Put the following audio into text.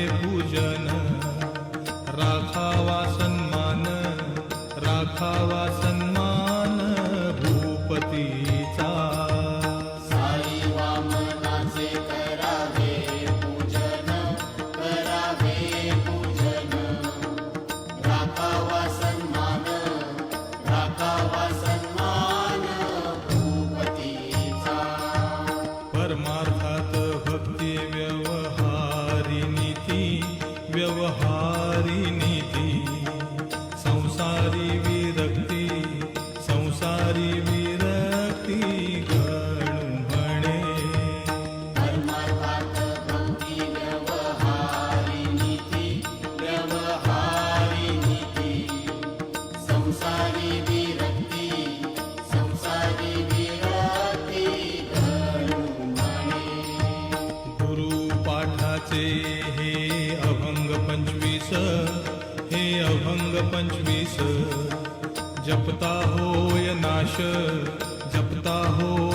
पूजन, राखावा सन्मान, राखावा सन्मान भूपतीचा। साई वामनाचे करावे पूजन, करावे पूजन, राखावा सन्मान, राखावा सन्मान भूपतीचा। परमार्थात भक्ती व्यवहारी नीती, व्यवहारी नीती, संसारी विरक्ती, संसारी विरक्ती गणू म्हणे। परमार्थात भक्ती व्यवहारी नीती, व्यवहारी नीती, संसारी विरक्ती, संसारी विरक्ती गणू म्हणे। गुरुपाठाचे हे अभंग 25, हे अभंग 25, जपता होय नाश, जपता हो